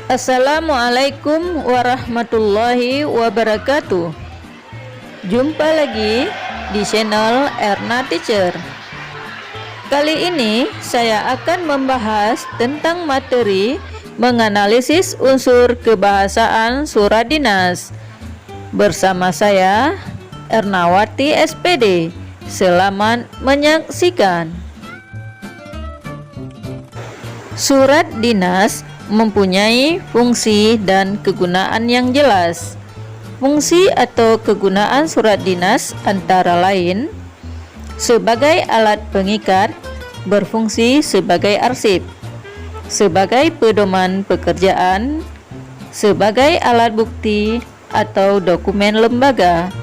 Assalamualaikum warahmatullahi wabarakatuh. Jumpa lagi di channel Erna Teacher. Kali ini saya akan membahas tentang materi menganalisis unsur kebahasaan surat dinas. Bersama saya Ernawati SPD. Selamat menyaksikan. Surat dinas mempunyai fungsi dan kegunaan yang jelas. Fungsi atau kegunaan surat dinas antara lain sebagai alat pengikat, berfungsi sebagai arsip, sebagai pedoman pekerjaan, sebagai alat bukti atau dokumen lembaga,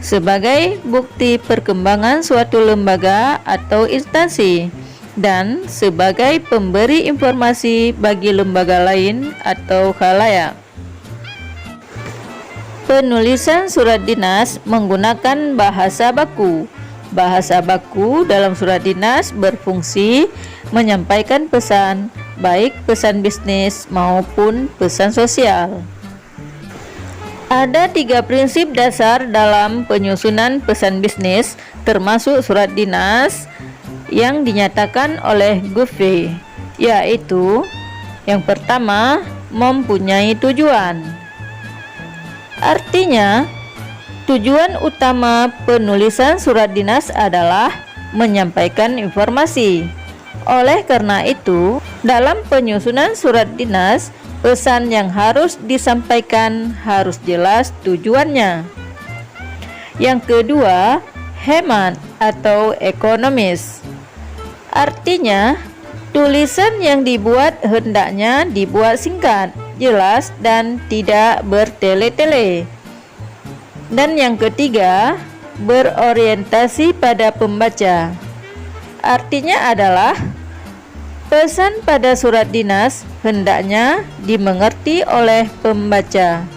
sebagai bukti perkembangan suatu lembaga atau instansi, dan sebagai pemberi informasi bagi lembaga lain atau khalayak. Penulisan surat dinas menggunakan bahasa baku. Bahasa baku dalam surat dinas berfungsi menyampaikan pesan, baik pesan bisnis maupun pesan sosial. Ada 3 prinsip dasar dalam penyusunan pesan bisnis, termasuk surat dinas, yang dinyatakan oleh Guffey, yaitu yang pertama, mempunyai tujuan. Artinya, tujuan utama penulisan surat dinas adalah menyampaikan informasi. Oleh karena itu, dalam penyusunan surat dinas, pesan yang harus disampaikan harus jelas tujuannya. Yang kedua, hemat atau ekonomis. Artinya, tulisan yang dibuat hendaknya dibuat singkat, jelas, dan tidak bertele-tele. Dan yang ketiga, berorientasi pada pembaca. Artinya adalah, pesan pada surat dinas hendaknya dimengerti oleh pembaca.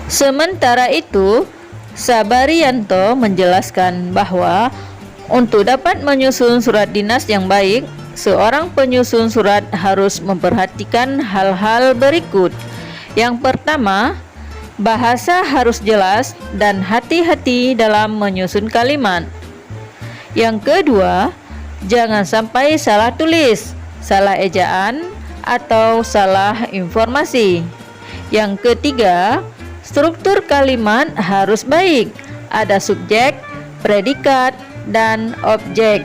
Sementara itu, Sabarianto menjelaskan bahwa untuk dapat menyusun surat dinas yang baik, seorang penyusun surat harus memperhatikan hal-hal berikut. Yang pertama, bahasa harus jelas dan hati-hati dalam menyusun kalimat. Yang kedua, jangan sampai salah tulis, salah ejaan, atau salah informasi. Yang ketiga, struktur kalimat harus baik, ada subjek, predikat, dan objek.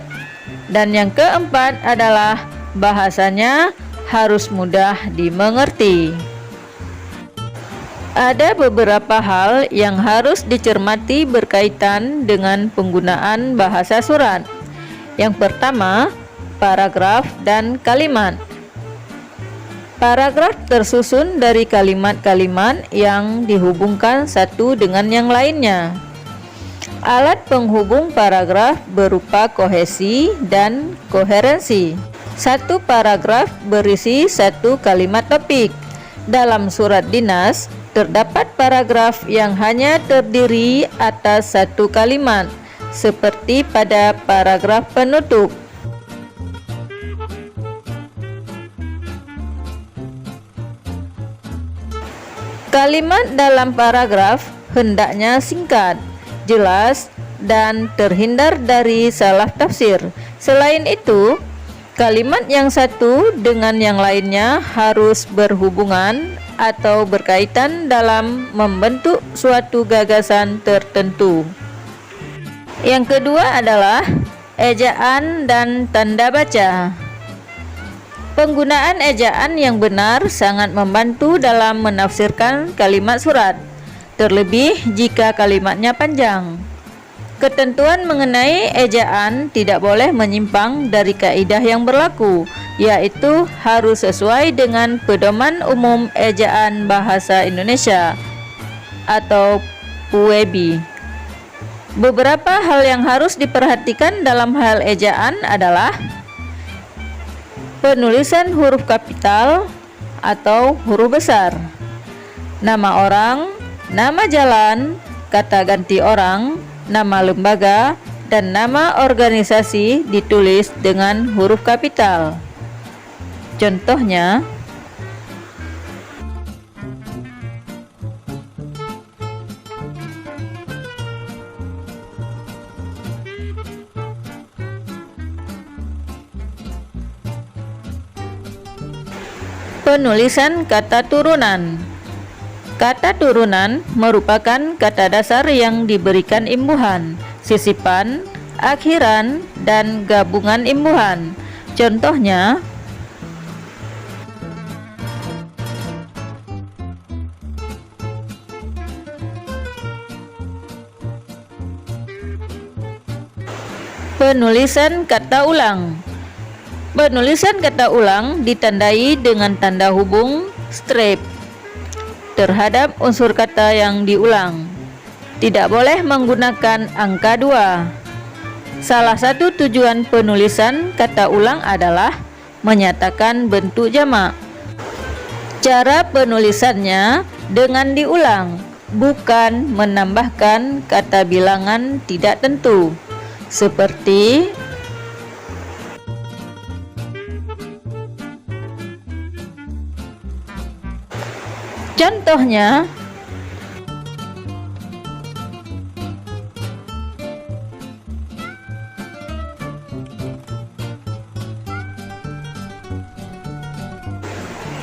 Dan yang keempat adalah bahasanya harus mudah dimengerti. Ada beberapa hal yang harus dicermati berkaitan dengan penggunaan bahasa surat. Yang pertama, paragraf dan kalimat. Paragraf tersusun dari kalimat-kalimat yang dihubungkan satu dengan yang lainnya. Alat penghubung paragraf berupa kohesi dan koherensi. Satu paragraf berisi satu kalimat topik. Dalam surat dinas, terdapat paragraf yang hanya terdiri atas satu kalimat, seperti pada paragraf penutup. Kalimat dalam paragraf hendaknya singkat, jelas, dan terhindar dari salah tafsir. Selain itu, kalimat yang satu dengan yang lainnya harus berhubungan atau berkaitan dalam membentuk suatu gagasan tertentu. Yang kedua adalah ejaan dan tanda baca. Penggunaan ejaan yang benar sangat membantu dalam menafsirkan kalimat surat, terlebih jika kalimatnya panjang. Ketentuan mengenai ejaan tidak boleh menyimpang dari kaidah yang berlaku, yaitu harus sesuai dengan Pedoman Umum Ejaan Bahasa Indonesia atau PUEB. Beberapa hal yang harus diperhatikan dalam hal ejaan adalah penulisan huruf kapital atau huruf besar, nama orang, nama jalan, kata ganti orang, nama lembaga, dan nama organisasi ditulis dengan huruf kapital. Contohnya, Penulisan kata turunan. Kata turunan merupakan kata dasar yang diberikan imbuhan, sisipan, akhiran, dan gabungan imbuhan. Contohnya, penulisan kata ulang. Penulisan kata ulang ditandai dengan tanda hubung strip terhadap unsur kata yang diulang. Tidak boleh menggunakan angka 2. Salah satu tujuan penulisan kata ulang adalah menyatakan bentuk jamak. Cara penulisannya dengan diulang, bukan menambahkan kata bilangan tidak tentu. Seperti contohnya,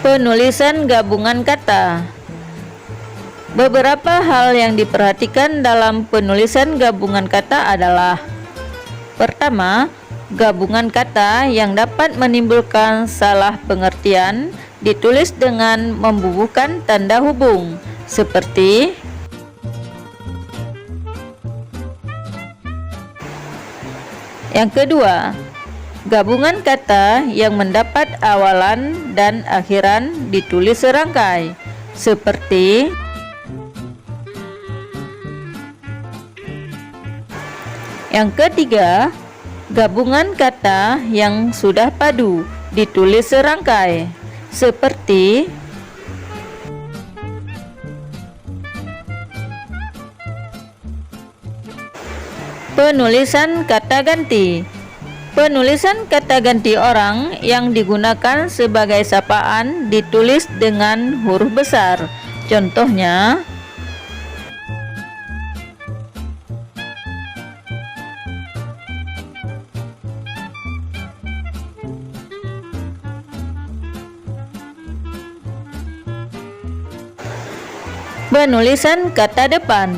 penulisan gabungan kata. Beberapa hal yang diperhatikan dalam penulisan gabungan kata adalah: pertama, gabungan kata yang dapat menimbulkan salah pengertian ditulis dengan membubuhkan tanda hubung, seperti yang kedua, gabungan kata yang mendapat awalan dan akhiran ditulis serangkai, seperti yang ketiga, gabungan kata yang sudah padu ditulis serangkai, seperti penulisan kata ganti. Penulisan kata ganti orang yang digunakan sebagai sapaan ditulis dengan huruf besar. Contohnya, penulisan kata depan.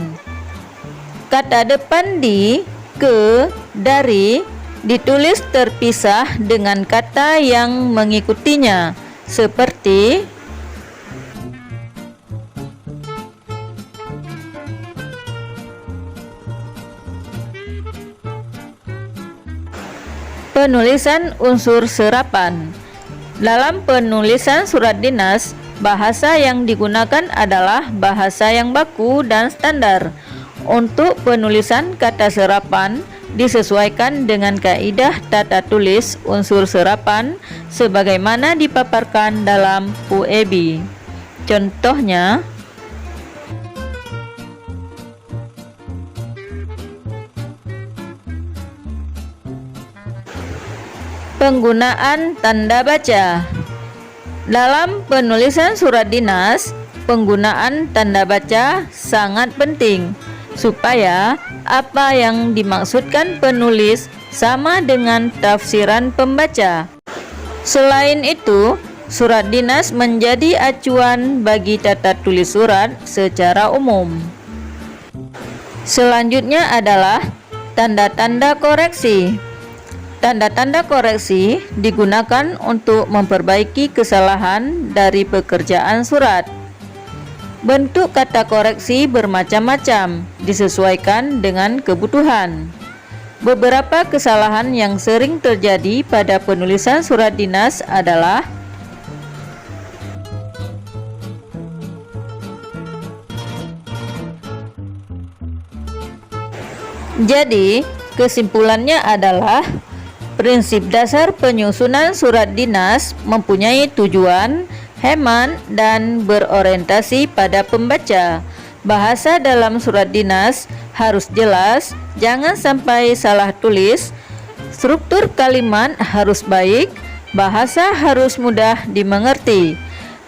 Kata depan di, ke, dari ditulis terpisah dengan kata yang mengikutinya, seperti penulisan unsur serapan. Dalam penulisan surat dinas, bahasa yang digunakan adalah bahasa yang baku dan standar. Untuk penulisan kata serapan disesuaikan dengan kaidah tata tulis unsur serapan sebagaimana dipaparkan dalam UEB. Contohnya, penggunaan tanda baca. Dalam penulisan surat dinas, penggunaan tanda baca sangat penting supaya apa yang dimaksudkan penulis sama dengan tafsiran pembaca. Selain itu, surat dinas menjadi acuan bagi tata tulis surat secara umum. Selanjutnya adalah tanda-tanda koreksi. Tanda-tanda koreksi digunakan untuk memperbaiki kesalahan dari pekerjaan surat. Bentuk kata koreksi bermacam-macam, disesuaikan dengan kebutuhan. Beberapa kesalahan yang sering terjadi pada penulisan surat dinas adalah: jadi, kesimpulannya adalah prinsip dasar penyusunan surat dinas mempunyai tujuan, hemat, dan berorientasi pada pembaca. Bahasa dalam surat dinas harus jelas, jangan sampai salah tulis, struktur kalimat harus baik, bahasa harus mudah dimengerti.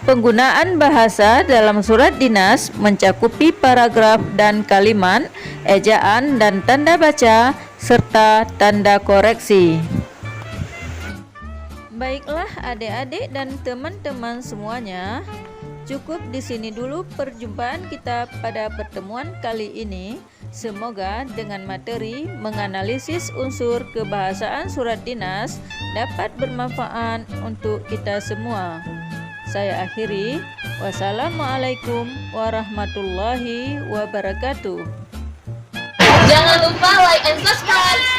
Penggunaan bahasa dalam surat dinas mencakupi paragraf dan kalimat, ejaan dan tanda baca, serta tanda koreksi. Baiklah adik-adik dan teman-teman semuanya, cukup di sini dulu perjumpaan kita pada pertemuan kali ini. Semoga dengan materi menganalisis unsur kebahasaan surat dinas dapat bermanfaat untuk kita semua. Saya akhiri. Wassalamualaikum warahmatullahi wabarakatuh. Jangan lupa like and subscribe.